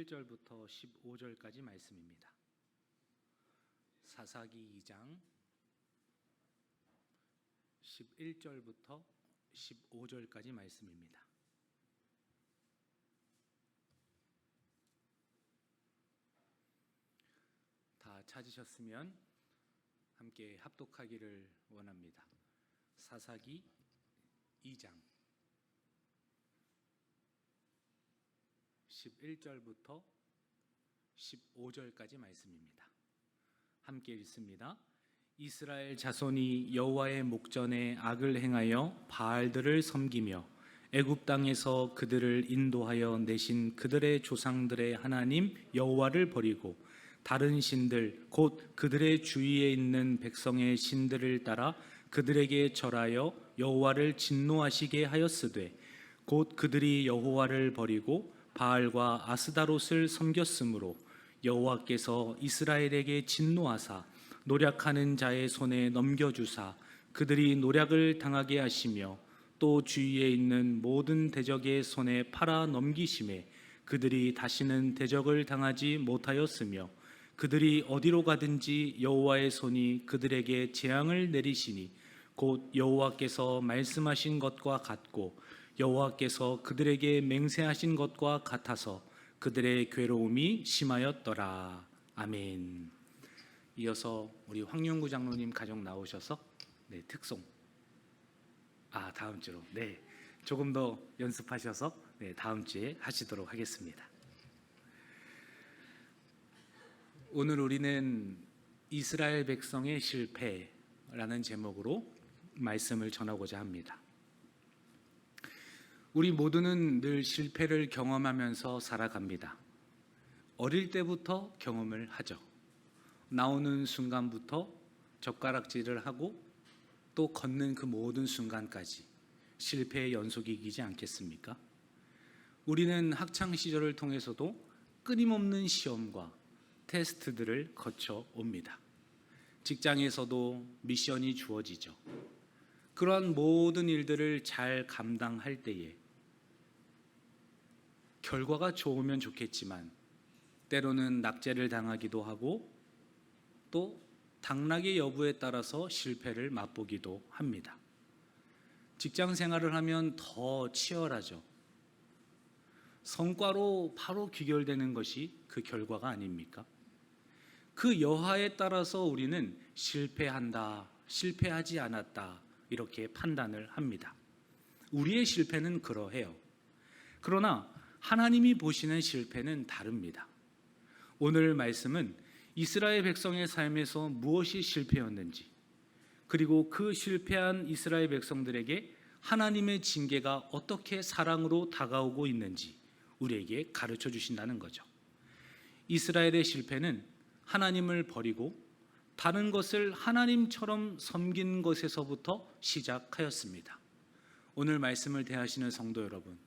11절부터 15절까지 말씀입니다. 사사기 2장 11절부터 15절까지 말씀입니다. 다 찾으셨으면 함께 합독하기를 원합니다. 사사기 2장 11절부터 15절까지 말씀입니다. 함께 읽습니다. 이스라엘 자손이 여호와의 목전에 악을 행하여 바알들을 섬기며 애굽 땅에서 그들을 인도하여 내신 그들의 조상들의 하나님 여호와를 버리고 다른 신들 곧 그들의 주위에 있는 백성의 신들을 따라 그들에게 절하여 여호와를 진노하시게 하였으되 곧 그들이 여호와를 버리고 바알과 아스다롯을 섬겼으므로 여호와께서 이스라엘에게 진노하사 노략하는 자의 손에 넘겨주사 그들이 노략을 당하게 하시며 또 주위에 있는 모든 대적의 손에 팔아 넘기심에 그들이 다시는 대적을 당하지 못하였으며 그들이 어디로 가든지 여호와의 손이 그들에게 재앙을 내리시니 곧 여호와께서 말씀하신 것과 같고 여호와께서 그들에게 맹세하신 것과 같아서 그들의 괴로움이 심하였더라. 아멘. 이어서 우리 황윤구 장로님 가족 나오셔서 특송 다음 주로 조금 더 연습하셔서 다음 주에 하시도록 하겠습니다. 오늘 우리는 이스라엘 백성의 실패라는 제목으로 말씀을 전하고자 합니다. 우리 모두는 늘 실패를 경험하면서 살아갑니다. 어릴 때부터 경험을 하죠. 나오는 순간부터 젓가락질을 하고 또 걷는 그 모든 순간까지 실패의 연속이지 않겠습니까? 우리는 학창 시절을 통해서도 끊임없는 시험과 테스트들을 거쳐 옵니다. 직장에서도 미션이 주어지죠. 그러한 모든 일들을 잘 감당할 때에 결과가 좋으면 좋겠지만 때로는 낙제를 당하기도 하고 또 당락의 여부에 따라서 실패를 맛보기도 합니다. 직장 생활을 하면 더 치열하죠. 성과로 바로 귀결되는 것이 그 결과가 아닙니까? 그 여하에 따라서 우리는 실패한다, 실패하지 않았다 이렇게 판단을 합니다. 우리의 실패는 그러해요. 그러나 하나님이 보시는 실패는 다릅니다. 오늘 말씀은 이스라엘 백성의 삶에서 무엇이 실패였는지, 그리고 그 실패한 이스라엘 백성들에게 하나님의 징계가 어떻게 사랑으로 다가오고 있는지 우리에게 가르쳐 주신다는 거죠. 이스라엘의 실패는 하나님을 버리고 다른 것을 하나님처럼 섬긴 것에서부터 시작하였습니다. 오늘 말씀을 대하시는 성도 여러분,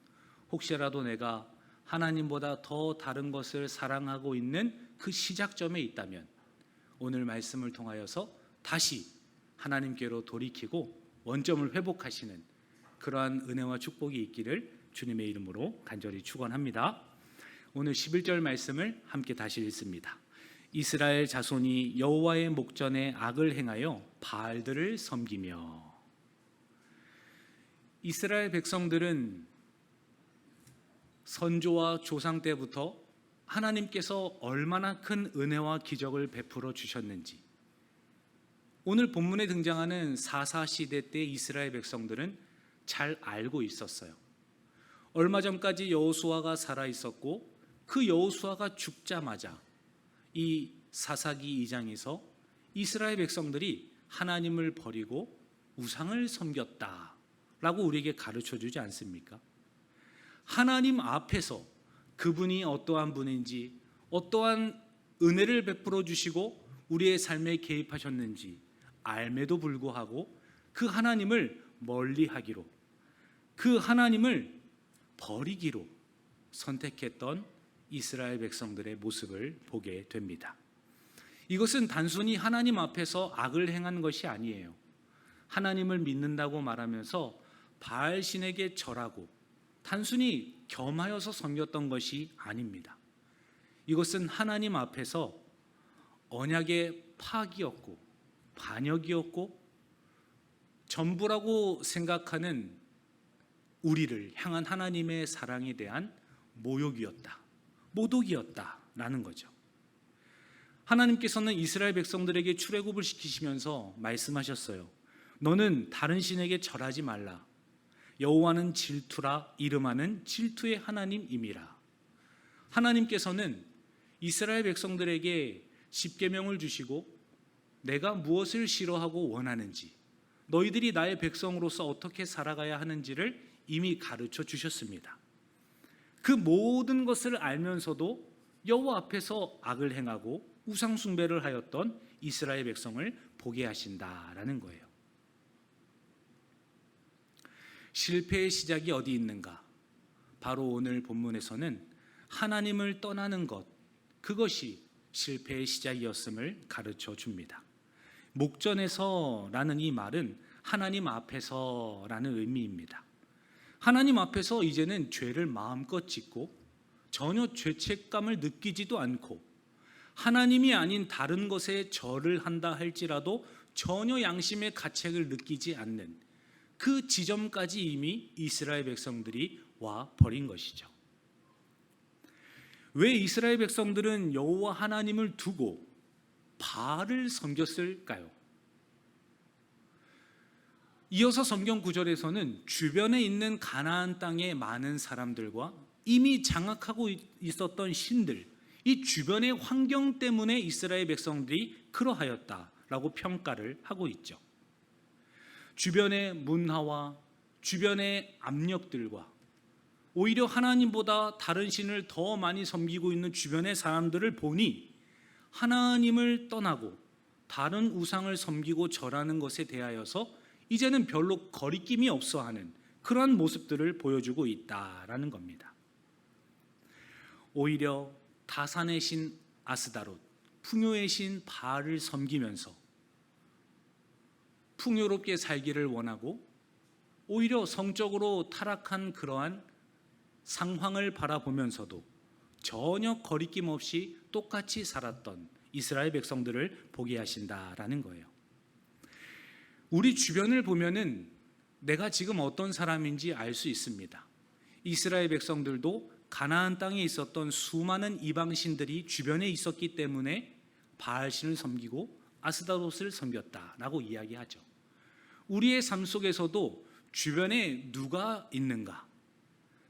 혹시라도 내가 하나님보다 더 다른 것을 사랑하고 있는 그 시작점에 있다면 오늘 말씀을 통하여서 다시 하나님께로 돌이키고 원점을 회복하시는 그러한 은혜와 축복이 있기를 주님의 이름으로 간절히 축원합니다. 오늘 11절 말씀을 함께 다시 읽습니다. 이스라엘 자손이 여호와의 목전에 악을 행하여 바알들을 섬기며. 이스라엘 백성들은 선조와 조상 때부터 하나님께서 얼마나 큰 은혜와 기적을 베풀어 주셨는지 오늘 본문에 등장하는 사사시대 때 이스라엘 백성들은 잘 알고 있었어요. 얼마 전까지 여호수아가 살아있었고 그 여호수아가 죽자마자 이 사사기 2장에서 이스라엘 백성들이 하나님을 버리고 우상을 섬겼다라고 우리에게 가르쳐 주지 않습니까? 하나님 앞에서 그분이 어떠한 분인지, 어떠한 은혜를 베풀어 주시고 우리의 삶에 개입하셨는지 알매도 불구하고 그 하나님을 멀리하기로, 그 하나님을 버리기로 선택했던 이스라엘 백성들의 모습을 보게 됩니다. 이것은 단순히 하나님 앞에서 악을 행한 것이 아니에요. 하나님을 믿는다고 말하면서 바알 신에게 절하고 단순히 겸하여서 섬겼던 것이 아닙니다. 이것은 하나님 앞에서 언약의 파기였고 반역이었고 전부라고 생각하는 우리를 향한 하나님의 사랑에 대한 모욕이었다, 모독이었다라는 거죠. 하나님께서는 이스라엘 백성들에게 출애굽을 시키시면서 말씀하셨어요. 너는 다른 신에게 절하지 말라. 여호와는 질투라 이름하는 질투의 하나님임이라. 하나님께서는 이스라엘 백성들에게 십계명을 주시고 내가 무엇을 싫어하고 원하는지, 너희들이 나의 백성으로서 어떻게 살아가야 하는지를 이미 가르쳐 주셨습니다. 그 모든 것을 알면서도 여호와 앞에서 악을 행하고 우상 숭배를 하였던 이스라엘 백성을 보게 하신다라는 거예요. 실패의 시작이 어디 있는가? 바로 오늘 본문에서는 하나님을 떠나는 것, 그것이 실패의 시작이었음을 가르쳐 줍니다. 목전에서라는 이 말은 하나님 앞에서라는 의미입니다. 하나님 앞에서 이제는 죄를 마음껏 짓고 전혀 죄책감을 느끼지도 않고 하나님이 아닌 다른 것에 절을 한다 할지라도 전혀 양심의 가책을 느끼지 않는 그 지점까지 이미 이스라엘 백성들이 와 버린 것이죠. 왜 이스라엘 백성들은 여호와 하나님을 두고 바알을 섬겼을까요? 이어서 성경 구절에서는 주변에 있는 가나안 땅의 많은 사람들과 이미 장악하고 있었던 신들, 이 주변의 환경 때문에 이스라엘 백성들이 그러하였다라고 평가를 하고 있죠. 주변의 문화와 주변의 압력들과 오히려 하나님보다 다른 신을 더 많이 섬기고 있는 주변의 사람들을 보니 하나님을 떠나고 다른 우상을 섬기고 절하는 것에 대하여서 이제는 별로 거리낌이 없어하는 그러한 모습들을 보여주고 있다라는 겁니다. 오히려 다산의 신 아스다롯, 풍요의 신 바알을 섬기면서 풍요롭게 살기를 원하고 오히려 성적으로 타락한 그러한 상황을 바라보면서도 전혀 거리낌 없이 똑같이 살았던 이스라엘 백성들을 보게 하신다라는 거예요. 우리 주변을 보면은 내가 지금 어떤 사람인지 알 수 있습니다. 이스라엘 백성들도 가나안 땅에 있었던 수많은 이방신들이 주변에 있었기 때문에 바알신을 섬기고 아스다롯을 섬겼다라고 이야기하죠. 우리의 삶 속에서도 주변에 누가 있는가?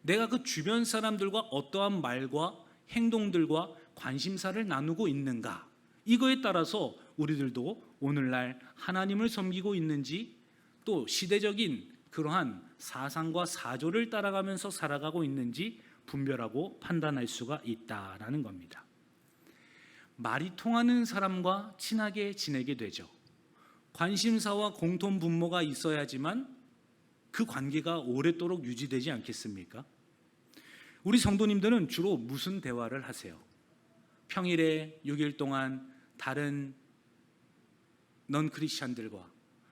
내가 그 주변 사람들과 어떠한 말과 행동들과 관심사를 나누고 있는가? 이거에 따라서 우리들도 오늘날 하나님을 섬기고 있는지 또 시대적인 그러한 사상과 사조를 따라가면서 살아가고 있는지 분별하고 판단할 수가 있다라는 겁니다. 말이 통하는 사람과 친하게 지내게 되죠. 관심사와 공통 분모가 있어야지만 그 관계가 오랫도록 유지되지 않겠습니까? 우리 성도님들은 주로 무슨 대화를 하세요? 평일에 6일 동안 다른 넌 크리스찬들과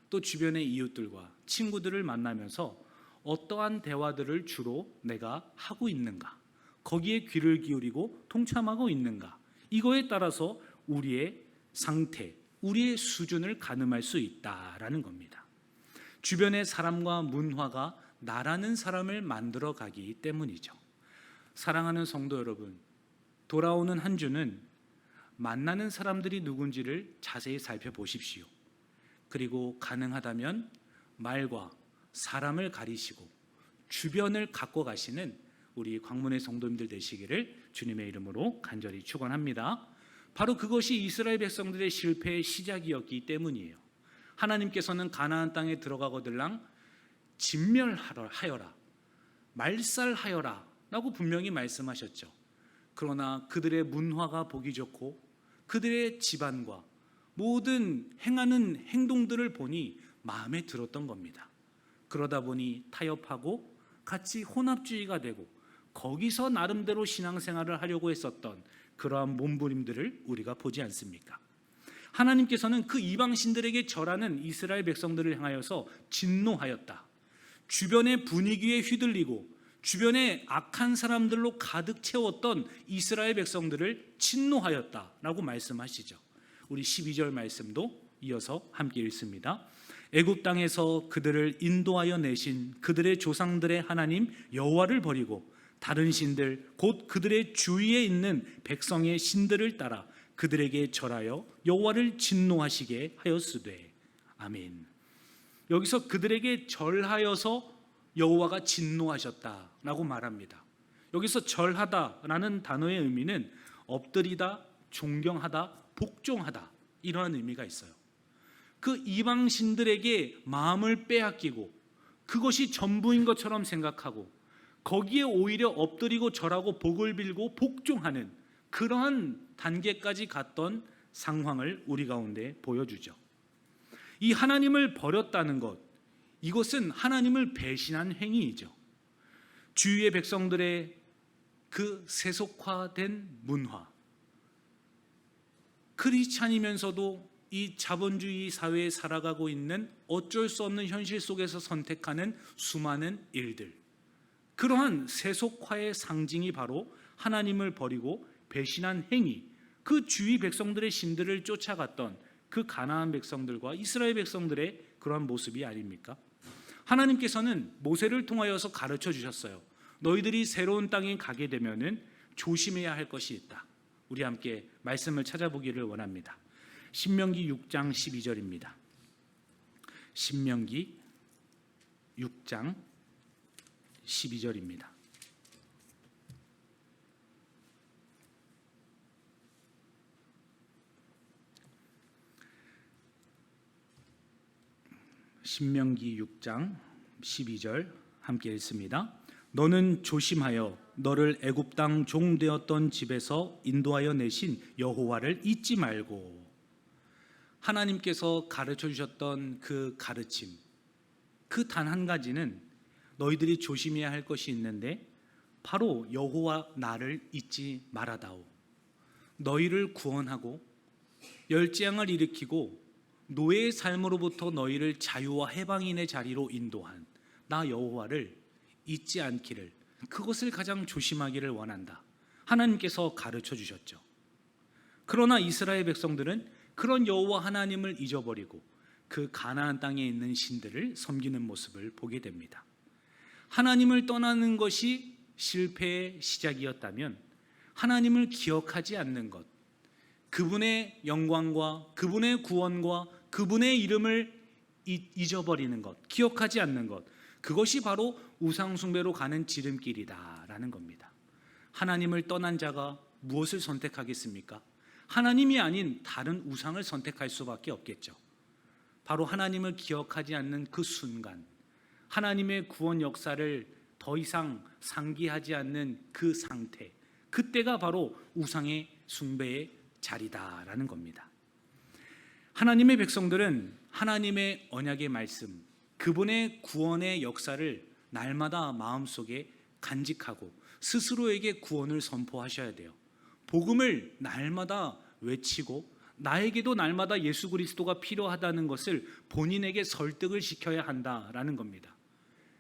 또 주변의 이웃들과 친구들을 만나면서 어떠한 대화들을 주로 내가 하고 있는가? 거기에 귀를 기울이고 동참하고 있는가? 이거에 따라서 우리의 상태, 우리의 수준을 가늠할 수 있다라는 겁니다. 주변의 사람과 문화가 나라는 사람을 만들어 가기 때문이죠. 사랑하는 성도 여러분, 돌아오는 한 주는 만나는 사람들이 누군지를 자세히 살펴보십시오. 그리고 가능하다면 말과 사람을 가리시고 주변을 갖고 가시는 우리 광문의 성도님들 되시기를 주님의 이름으로 간절히 축원합니다. 바로 그것이 이스라엘 백성들의 실패의 시작이었기 때문이에요. 하나님께서는 가나안 땅에 들어가거들랑 진멸하여라, 말살하여라 라고 분명히 말씀하셨죠. 그러나 그들의 문화가 보기 좋고 그들의 집안과 모든 행하는 행동들을 보니 마음에 들었던 겁니다. 그러다 보니 타협하고 같이 혼합주의가 되고 거기서 나름대로 신앙생활을 하려고 했었던 그러한 몸부림들을 우리가 보지 않습니까? 하나님께서는 그 이방신들에게 절하는 이스라엘 백성들을 향하여서 진노하였다. 주변의 분위기에 휘둘리고 주변에 악한 사람들로 가득 채웠던 이스라엘 백성들을 진노하였다라고 말씀하시죠. 우리 12절 말씀도 이어서 함께 읽습니다. 애굽 땅에서 그들을 인도하여 내신 그들의 조상들의 하나님 여호와를 버리고 다른 신들 곧 그들의 주위에 있는 백성의 신들을 따라 그들에게 절하여 여호와를 진노하시게 하였으되. 아멘. 여기서 그들에게 절하여서 여호와가 진노하셨다라고 말합니다. 여기서 절하다라는 단어의 의미는 엎드리다, 존경하다, 복종하다, 이러한 의미가 있어요. 그 이방 신들에게 마음을 빼앗기고 그것이 전부인 것처럼 생각하고 거기에 오히려 엎드리고 절하고 복을 빌고 복종하는 그러한 단계까지 갔던 상황을 우리 가운데 보여주죠. 이 하나님을 버렸다는 것, 이것은 하나님을 배신한 행위이죠. 주위의 백성들의 그 세속화된 문화, 크리스찬이면서도 이 자본주의 사회에 살아가고 있는 어쩔 수 없는 현실 속에서 선택하는 수많은 일들, 그러한 세속화의 상징이 바로 하나님을 버리고 배신한 행위, 그 주위 백성들의 신들을 쫓아갔던 그 가나안 백성들과 이스라엘 백성들의 그러한 모습이 아닙니까? 하나님께서는 모세를 통하여서 가르쳐 주셨어요. 너희들이 새로운 땅에 가게 되면은 조심해야 할 것이 있다. 우리 함께 말씀을 찾아보기를 원합니다. 신명기 6장 12절입니다. 신명기 6장 12절입니다. 신명기 6장 12절 함께 읽습니다. 너는 조심하여 너를 애굽 땅 종 되었던 집에서 인도하여 내신 여호와를 잊지 말고. 하나님께서 가르쳐 주셨던 그 가르침, 그 단 한 가지는 너희들이 조심해야 할 것이 있는데 바로 여호와 나를 잊지 말아다오. 너희를 구원하고 열재앙을 일으키고 노예의 삶으로부터 너희를 자유와 해방인의 자리로 인도한 나 여호와를 잊지 않기를, 그것을 가장 조심하기를 원한다. 하나님께서 가르쳐 주셨죠. 그러나 이스라엘 백성들은 그런 여호와 하나님을 잊어버리고 그 가나안 땅에 있는 신들을 섬기는 모습을 보게 됩니다. 하나님을 떠나는 것이 실패의 시작이었다면 하나님을 기억하지 않는 것, 그분의 영광과 그분의 구원과 그분의 이름을 잊어버리는 것, 기억하지 않는 것, 그것이 바로 우상숭배로 가는 지름길이다라는 겁니다. 하나님을 떠난 자가 무엇을 선택하겠습니까? 하나님이 아닌 다른 우상을 선택할 수밖에 없겠죠. 바로 하나님을 기억하지 않는 그 순간, 하나님의 구원 역사를 더 이상 상기하지 않는 그 상태, 그때가 바로 우상의 숭배의 자리다라는 겁니다. 하나님의 백성들은 하나님의 언약의 말씀, 그분의 구원의 역사를 날마다 마음속에 간직하고 스스로에게 구원을 선포하셔야 돼요. 복음을 날마다 외치고 나에게도 날마다 예수 그리스도가 필요하다는 것을 본인에게 설득을 시켜야 한다라는 겁니다.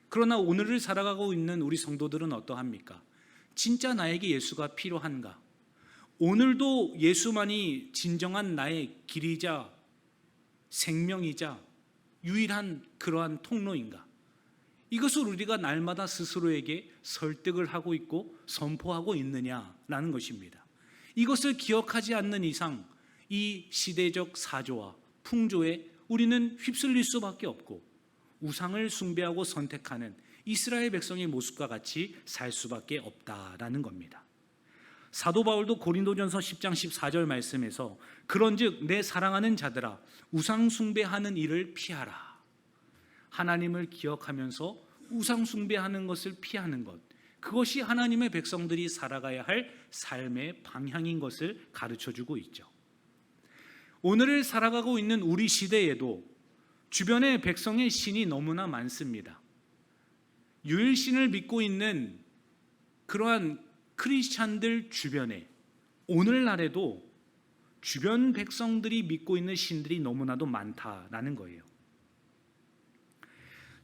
그러나 오늘을 살아가고 있는 우리 성도들은 어떠합니까? 진짜 나에게 예수가 필요한가? 오늘도 예수만이 진정한 나의 길이자 생명이자 유일한 그러한 통로인가? 이것을 우리가 날마다 스스로에게 설득을 하고 있고 선포하고 있느냐라는 것입니다. 이것을 기억하지 않는 이상 이 시대적 사조와 풍조에 우리는 휩쓸릴 수밖에 없고 우상을 숭배하고 선택하는 이스라엘 백성의 모습과 같이 살 수밖에 없다라는 겁니다. 사도 바울도 고린도전서 10장 14절 말씀에서 그런즉 내 사랑하는 자들아 우상 숭배하는 일을 피하라. 하나님을 기억하면서 우상 숭배하는 것을 피하는 것, 그것이 하나님의 백성들이 살아가야 할 삶의 방향인 것을 가르쳐주고 있죠. 오늘을 살아가고 있는 우리 시대에도 주변에 백성의 신이 너무나 많습니다. 유일신을 믿고 있는 그러한 크리스찬들 주변에 오늘날에도 주변 백성들이 믿고 있는 신들이 너무나도 많다라는 거예요.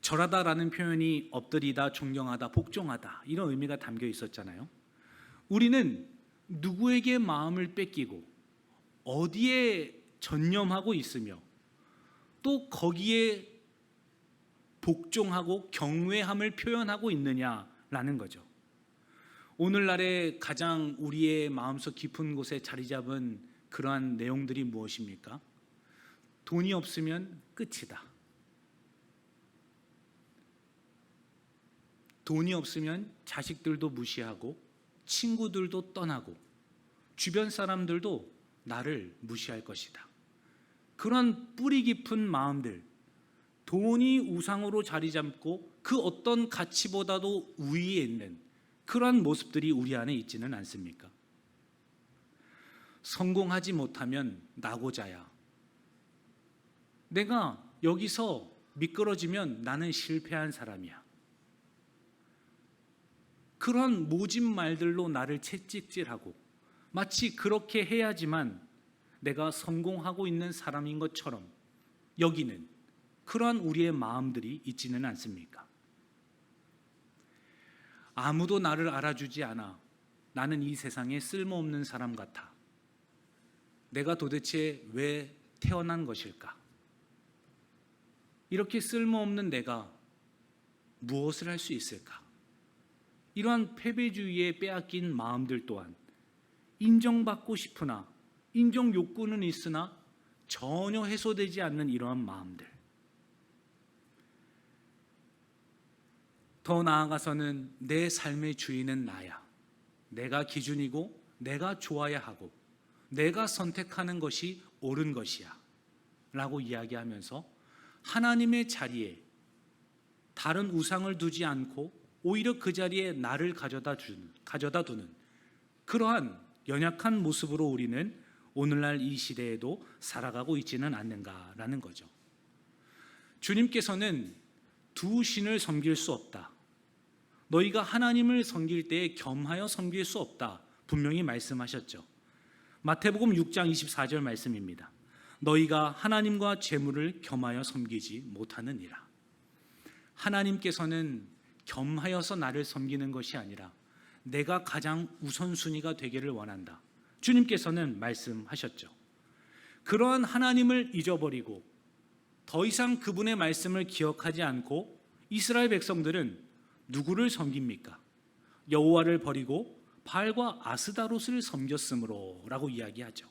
절하다라는 표현이 엎드리다, 존경하다, 복종하다 이런 의미가 담겨 있었잖아요. 우리는 누구에게 마음을 뺏기고 어디에 전념하고 있으며 또 거기에 복종하고 경외함을 표현하고 있느냐라는 거죠. 오늘날에 가장 우리의 마음속 깊은 곳에 자리 잡은 그러한 내용들이 무엇입니까? 돈이 없으면 끝이다. 돈이 없으면 자식들도 무시하고 친구들도 떠나고 주변 사람들도 나를 무시할 것이다. 그런 뿌리 깊은 마음들, 돈이 우상으로 자리 잡고 그 어떤 가치보다도 우위에 있는 그러한 모습들이 우리 안에 있지는 않습니까? 성공하지 못하면 나고자야. 내가 여기서 미끄러지면 나는 실패한 사람이야. 그런 모진 말들로 나를 채찍질하고 마치 그렇게 해야지만 내가 성공하고 있는 사람인 것처럼 여기는 그러한 우리의 마음들이 있지는 않습니까? 아무도 나를 알아주지 않아. 나는 이 세상에 쓸모없는 사람 같아. 내가 도대체 왜 태어난 것일까? 이렇게 쓸모없는 내가 무엇을 할 수 있을까? 이러한 패배주의에 빼앗긴 마음들 또한 인정받고 싶으나 인정 욕구는 있으나 전혀 해소되지 않는 이러한 마음들. 더 나아가서는 내 삶의 주인은 나야. 내가 기준이고 내가 좋아야 하고 내가 선택하는 것이 옳은 것이야 라고 이야기하면서 하나님의 자리에 다른 우상을 두지 않고 오히려 그 자리에 나를 가져다 두는 그러한 연약한 모습으로 우리는 오늘날 이 시대에도 살아가고 있지는 않는가라는 거죠. 주님께서는 두 신을 섬길 수 없다. 너희가 하나님을 섬길 때에 겸하여 섬길 수 없다. 분명히 말씀하셨죠. 마태복음 6장 24절 말씀입니다. 너희가 하나님과 재물을 겸하여 섬기지 못하느니라. 하나님께서는 겸하여서 나를 섬기는 것이 아니라 내가 가장 우선순위가 되기를 원한다. 주님께서는 말씀하셨죠. 그러한 하나님을 잊어버리고 더 이상 그분의 말씀을 기억하지 않고 이스라엘 백성들은 누구를 섬깁니까? 여호와를 버리고 바알과 아스다롯을 섬겼으므로 라고 이야기하죠.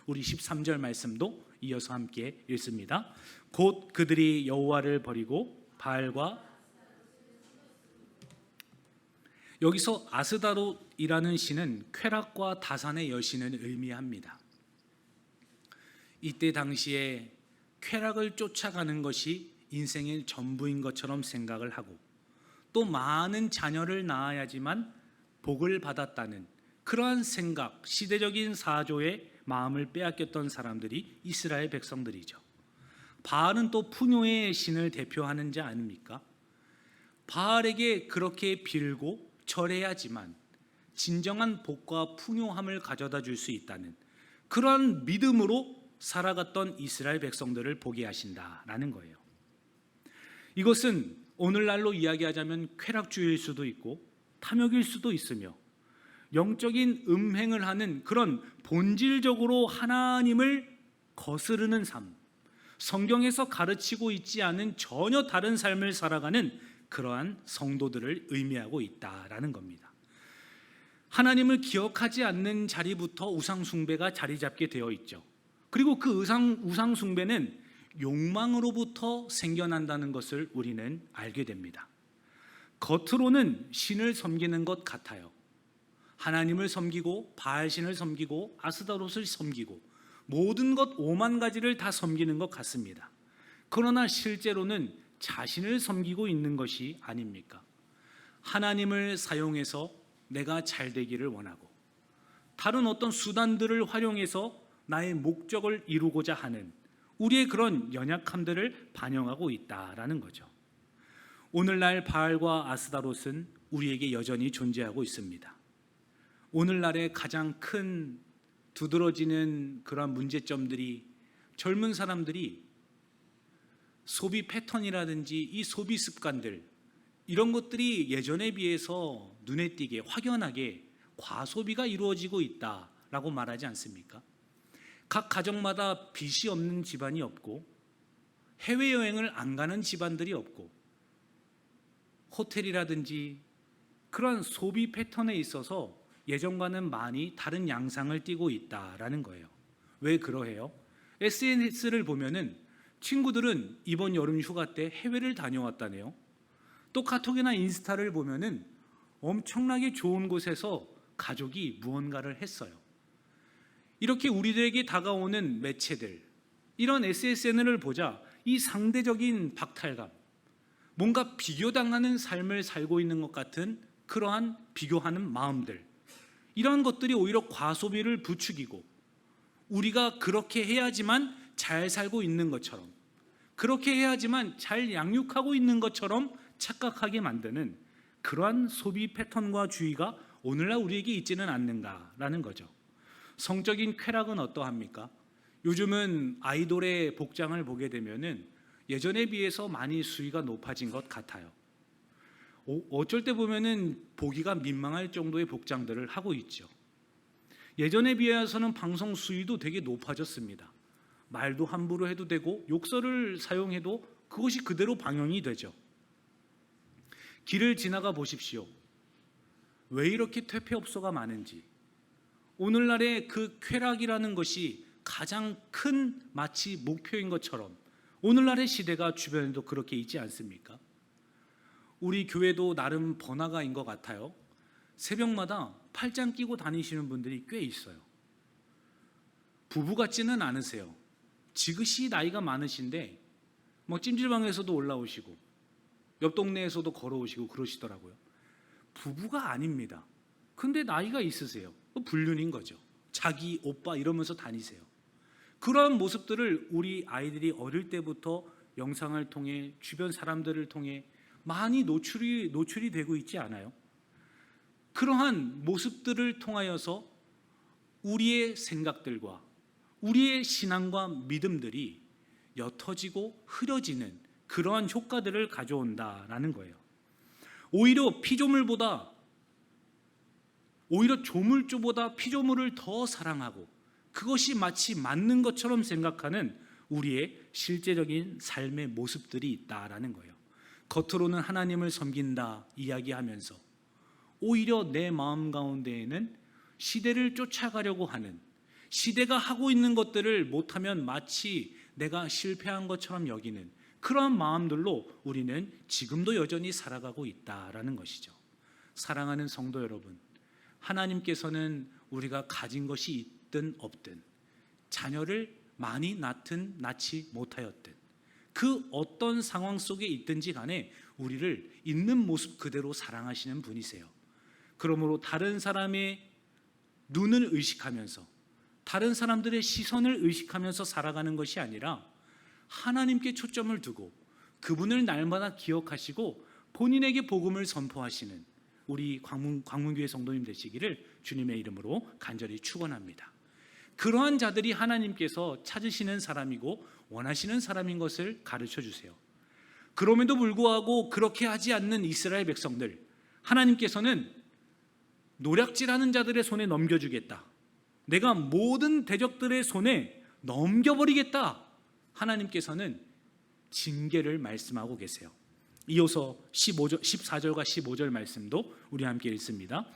우리 13절 말씀도 이어서 함께 읽습니다. 곧 그들이 여호와를 버리고 바알과 여기서 아스다롯이라는 신은 쾌락과 다산의 여신을 의미합니다. 이때 당시에 쾌락을 쫓아가는 것이 인생의 전부인 것처럼 생각을 하고 또 많은 자녀를 낳아야지만 복을 받았다는 그러한 생각, 시대적인 사조의 마음을 빼앗겼던 사람들이 이스라엘 백성들이죠. 바알은 또 풍요의 신을 대표하는 자 아닙니까? 바알에게 그렇게 빌고 절해야지만 진정한 복과 풍요함을 가져다 줄 수 있다는 그런 믿음으로 살아갔던 이스라엘 백성들을 보게 하신다라는 거예요. 이것은 오늘날로 이야기하자면 쾌락주의일 수도 있고 탐욕일 수도 있으며 영적인 음행을 하는 그런 본질적으로 하나님을 거스르는 삶, 성경에서 가르치고 있지 않은 전혀 다른 삶을 살아가는 그러한 성도들을 의미하고 있다라는 겁니다. 하나님을 기억하지 않는 자리부터 우상 숭배가 자리 잡게 되어 있죠. 그리고 그 우상 숭배는 욕망으로부터 생겨난다는 것을 우리는 알게 됩니다. 겉으로는 신을 섬기는 것 같아요. 하나님을 섬기고 바알신을 섬기고 아스다롯을 섬기고 모든 것 5만 가지를 다 섬기는 것 같습니다. 그러나 실제로는 자신을 섬기고 있는 것이 아닙니까? 하나님을 사용해서 내가 잘 되기를 원하고 다른 어떤 수단들을 활용해서 나의 목적을 이루고자 하는 우리의 그런 연약함들을 반영하고 있다라는 거죠. 오늘날 바알과 아스다롯은 우리에게 여전히 존재하고 있습니다. 오늘날의 가장 큰 두드러지는 그런 문제점들이 젊은 사람들이 소비 패턴이라든지 이 소비 습관들, 이런 것들이 예전에 비해서 눈에 띄게 확연하게 과소비가 이루어지고 있다라고 말하지 않습니까? 각 가정마다 빚이 없는 집안이 없고, 해외여행을 안 가는 집안들이 없고, 호텔이라든지 그러한 소비 패턴에 있어서 예전과는 많이 다른 양상을 띠고 있다라는 거예요. 왜 그러해요? SNS를 보면은 친구들은 이번 여름 휴가 때 해외를 다녀왔다네요. 또 카톡이나 인스타를 보면은 엄청나게 좋은 곳에서 가족이 무언가를 했어요. 이렇게 우리들에게 다가오는 매체들, 이런 SNS를 보자 이 상대적인 박탈감, 뭔가 비교당하는 삶을 살고 있는 것 같은 그러한 비교하는 마음들, 이런 것들이 오히려 과소비를 부추기고, 우리가 그렇게 해야지만 잘 살고 있는 것처럼, 그렇게 해야지만 잘 양육하고 있는 것처럼 착각하게 만드는 그러한 소비 패턴과 주의가 오늘날 우리에게 있지는 않는가라는 거죠. 성적인 쾌락은 어떠합니까? 요즘은 아이돌의 복장을 보게 되면은 예전에 비해서 많이 수위가 높아진 것 같아요. 어쩔 때 보면은 보기가 민망할 정도의 복장들을 하고 있죠. 예전에 비해서는 방송 수위도 되게 높아졌습니다. 말도 함부로 해도 되고 욕설을 사용해도 그것이 그대로 방영이 되죠. 길을 지나가 보십시오. 왜 이렇게 퇴폐업소가 많은지, 오늘날의 그 쾌락이라는 것이 가장 큰 마치 목표인 것처럼 오늘날의 시대가 주변에도 그렇게 있지 않습니까? 우리 교회도 나름 번화가인 것 같아요. 새벽마다 팔짱 끼고 다니시는 분들이 꽤 있어요. 부부 같지는 않으세요. 지그시 나이가 많으신데 찜질방에서도 올라오시고 옆 동네에서도 걸어오시고 그러시더라고요. 부부가 아닙니다. 근데 나이가 있으세요. 불륜인 거죠. 자기 오빠 이러면서 다니세요. 그런 모습들을 우리 아이들이 어릴 때부터 영상을 통해, 주변 사람들을 통해 많이 노출이 되고 있지 않아요? 그러한 모습들을 통하여서 우리의 생각들과 우리의 신앙과 믿음들이 옅어지고 흐려지는 그러한 효과들을 가져온다라는 거예요. 오히려 조물주보다 피조물을 더 사랑하고 그것이 마치 맞는 것처럼 생각하는 우리의 실제적인 삶의 모습들이 있다라는 거예요. 겉으로는 하나님을 섬긴다 이야기하면서 오히려 내 마음 가운데에는 시대를 쫓아가려고 하는, 시대가 하고 있는 것들을 못하면 마치 내가 실패한 것처럼 여기는 그러한 마음들로 우리는 지금도 여전히 살아가고 있다라는 것이죠. 사랑하는 성도 여러분, 하나님께서는 우리가 가진 것이 있든 없든, 자녀를 많이 낳든 낳지 못하였든, 그 어떤 상황 속에 있든지 간에 우리를 있는 모습 그대로 사랑하시는 분이세요. 그러므로 다른 사람의 눈을 의식하면서, 다른 사람들의 시선을 의식하면서 살아가는 것이 아니라 하나님께 초점을 두고 그분을 날마다 기억하시고 본인에게 복음을 선포하시는 우리 광문교회 성도님 되시기를 주님의 이름으로 간절히 축원합니다. 그러한 자들이 하나님께서 찾으시는 사람이고 원하시는 사람인 것을 가르쳐 주세요. 그럼에도 불구하고 그렇게 하지 않는 이스라엘 백성들, 하나님께서는 노략질하는 자들의 손에 넘겨주겠다, 내가 모든 대적들의 손에 넘겨버리겠다, 하나님께서는 징계를 말씀하고 계세요. 이어서 14절과 15절 말씀도 우리 함께 읽습니다.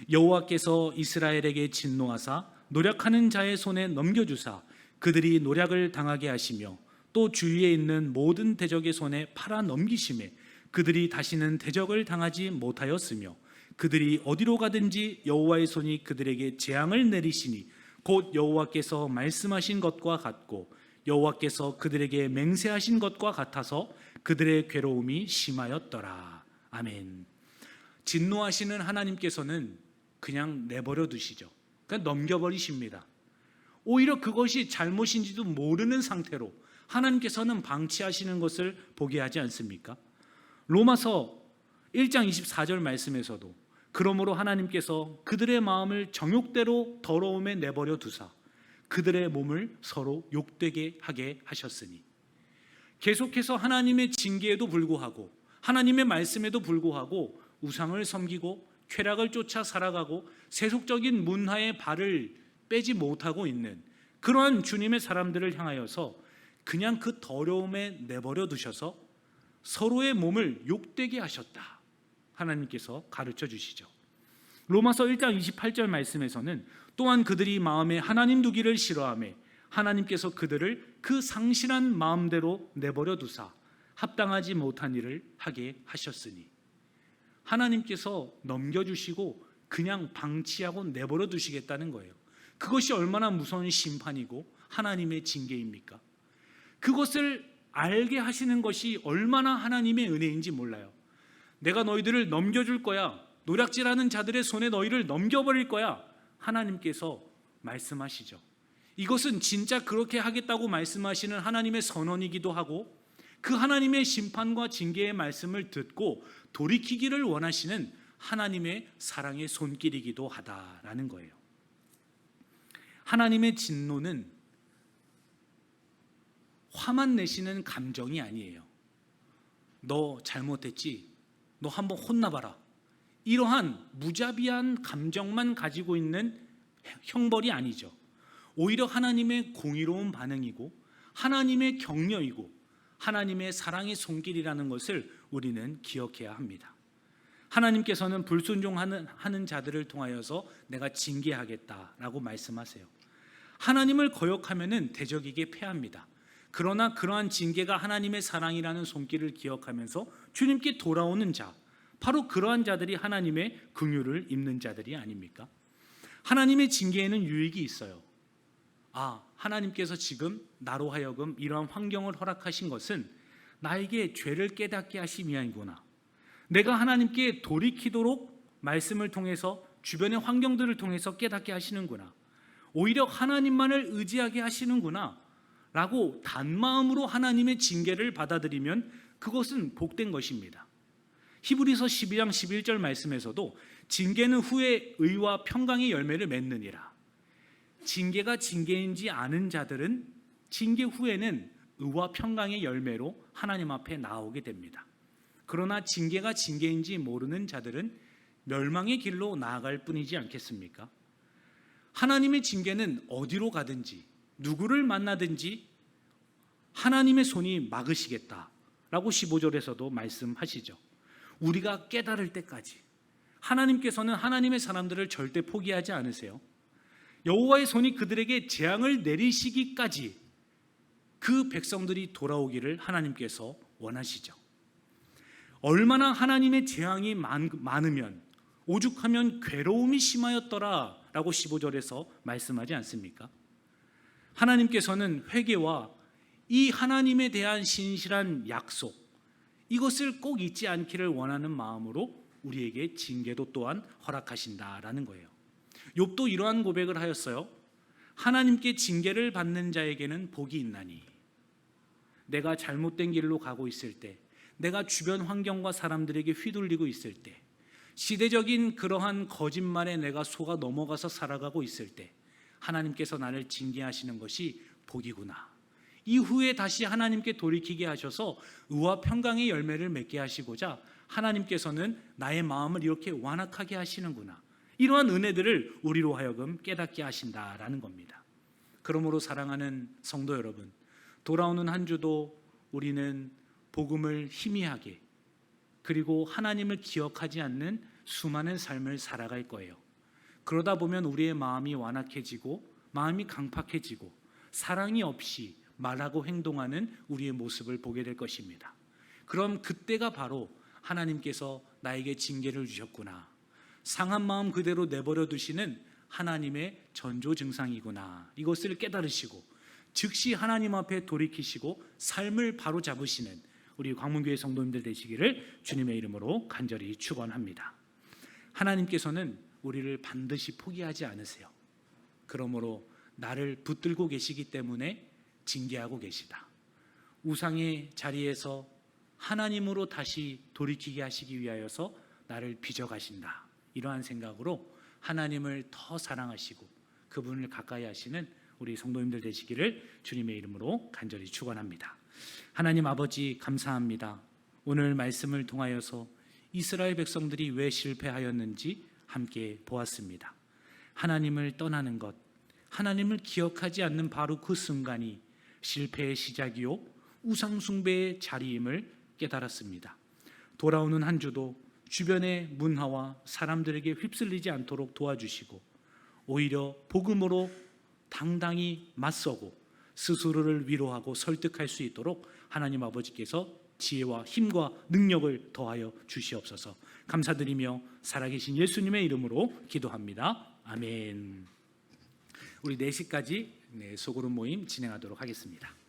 여호와께서 이스라엘에게 진노하사 노략하는 자의 손에 넘겨주사 그들이 노략을 당하게 하시며 또 주위에 있는 모든 대적의 손에 팔아 넘기심에 그들이 다시는 대적을 당하지 못하였으며 그들이 어디로 가든지 여호와의 손이 그들에게 재앙을 내리시니 곧 여호와께서 말씀하신 것과 같고 여호와께서 그들에게 맹세하신 것과 같아서 그들의 괴로움이 심하였더라. 아멘. 진노하시는 하나님께서는 그냥 내버려 두시죠. 그냥 넘겨버리십니다. 오히려 그것이 잘못인지도 모르는 상태로 하나님께서는 방치하시는 것을 보게 하지 않습니까? 로마서 1장 24절 말씀에서도 그러므로 하나님께서 그들의 마음을 정욕대로 더러움에 내버려 두사 그들의 몸을 서로 욕되게 하게 하셨으니, 계속해서 하나님의 징계에도 불구하고 하나님의 말씀에도 불구하고 우상을 섬기고 쾌락을 쫓아 살아가고 세속적인 문화의 발을 빼지 못하고 있는 그러한 주님의 사람들을 향하여서 그냥 그 더러움에 내버려 두셔서 서로의 몸을 욕되게 하셨다. 하나님께서 가르쳐 주시죠. 로마서 1장 28절 말씀에서는 또한 그들이 마음에 하나님 두기를 싫어하며 하나님께서 그들을 그 상실한 마음대로 내버려 두사 합당하지 못한 일을 하게 하셨으니, 하나님께서 넘겨주시고 그냥 방치하고 내버려 두시겠다는 거예요. 그것이 얼마나 무서운 심판이고 하나님의 징계입니까? 그것을 알게 하시는 것이 얼마나 하나님의 은혜인지 몰라요. 내가 너희들을 넘겨줄 거야, 노략질하는 자들의 손에 너희를 넘겨버릴 거야, 하나님께서 말씀하시죠. 이것은 진짜 그렇게 하겠다고 말씀하시는 하나님의 선언이기도 하고 그 하나님의 심판과 징계의 말씀을 듣고 돌이키기를 원하시는 하나님의 사랑의 손길이기도 하다라는 거예요. 하나님의 진노는 화만 내시는 감정이 아니에요. 너 잘못했지? 너 한번 혼나봐라. 이러한 무자비한 감정만 가지고 있는 형벌이 아니죠. 오히려 하나님의 공의로운 반응이고 하나님의 격려이고 하나님의 사랑의 손길이라는 것을 우리는 기억해야 합니다. 하나님께서는 불순종하는 자들을 통하여서 내가 징계하겠다라고 말씀하세요. 하나님을 거역하면은 대적에게 패합니다. 그러나 그러한 징계가 하나님의 사랑이라는 손길을 기억하면서 주님께 돌아오는 자, 바로 그러한 자들이 하나님의 긍휼을 입는 자들이 아닙니까? 하나님의 징계에는 유익이 있어요. 하나님께서 지금 나로 하여금 이러한 환경을 허락하신 것은 나에게 죄를 깨닫게 하시 위함이구나. 내가 하나님께 돌이키도록 말씀을 통해서 주변의 환경들을 통해서 깨닫게 하시는구나. 오히려 하나님만을 의지하게 하시는구나 라고 단마음으로 하나님의 징계를 받아들이면 그것은 복된 것입니다. 히브리서 12장 11절 말씀에서도 징계는 후에 의와 평강의 열매를 맺느니라. 징계가 징계인지 아는 자들은 징계 후에는 의와 평강의 열매로 하나님 앞에 나오게 됩니다. 그러나 징계가 징계인지 모르는 자들은 멸망의 길로 나아갈 뿐이지 않겠습니까? 하나님의 징계는 어디로 가든지 누구를 만나든지 하나님의 손이 막으시겠다라고 15절에서도 말씀하시죠. 우리가 깨달을 때까지 하나님께서는 하나님의 사람들을 절대 포기하지 않으세요. 여호와의 손이 그들에게 재앙을 내리시기까지 그 백성들이 돌아오기를 하나님께서 원하시죠. 얼마나 하나님의 재앙이 많으면 오죽하면 괴로움이 심하였더라 라고 15절에서 말씀하지 않습니까? 하나님께서는 회개와 이 하나님에 대한 신실한 약속, 이것을 꼭 잊지 않기를 원하는 마음으로 우리에게 징계도 또한 허락하신다라는 거예요. 욥도 이러한 고백을 하였어요. 하나님께 징계를 받는 자에게는 복이 있나니, 내가 잘못된 길로 가고 있을 때, 내가 주변 환경과 사람들에게 휘둘리고 있을 때, 시대적인 그러한 거짓말에 내가 속아 넘어가서 살아가고 있을 때 하나님께서 나를 징계하시는 것이 복이구나. 이후에 다시 하나님께 돌이키게 하셔서 의와 평강의 열매를 맺게 하시고자 하나님께서는 나의 마음을 이렇게 완악하게 하시는구나. 이러한 은혜들을 우리로 하여금 깨닫게 하신다라는 겁니다. 그러므로 사랑하는 성도 여러분, 돌아오는 한 주도 우리는 복음을 희미하게 그리고 하나님을 기억하지 않는 수많은 삶을 살아갈 거예요. 그러다 보면 우리의 마음이 완악해지고 마음이 강팍해지고 사랑이 없이 말하고 행동하는 우리의 모습을 보게 될 것입니다. 그럼 그때가 바로 하나님께서 나에게 징계를 주셨구나, 상한 마음 그대로 내버려 두시는 하나님의 전조 증상이구나, 이것을 깨달으시고 즉시 하나님 앞에 돌이키시고 삶을 바로 잡으시는 우리 광문교회 성도님들 되시기를 주님의 이름으로 간절히 축원합니다. 하나님께서는 우리를 반드시 포기하지 않으세요. 그러므로 나를 붙들고 계시기 때문에 징계하고 계시다. 우상의 자리에서 하나님으로 다시 돌이키게 하시기 위하여서 나를 빚어가신다. 이러한 생각으로 하나님을 더 사랑하시고 그분을 가까이 하시는 우리 성도님들 되시기를 주님의 이름으로 간절히 축원합니다. 하나님 아버지 감사합니다. 오늘 말씀을 통하여서 이스라엘 백성들이 왜 실패하였는지 함께 보았습니다. 하나님을 떠나는 것, 하나님을 기억하지 않는 바로 그 순간이 실패의 시작이요 우상 숭배의 자리임을 깨달았습니다. 돌아오는 한 주도 주변의 문화와 사람들에게 휩쓸리지 않도록 도와주시고 오히려 복음으로 당당히 맞서고 스스로를 위로하고 설득할 수 있도록 하나님 아버지께서 지혜와 힘과 능력을 더하여 주시옵소서. 감사드리며 살아계신 예수님의 이름으로 기도합니다. 아멘. 우리 4시까지 소그룹 모임 진행하도록 하겠습니다.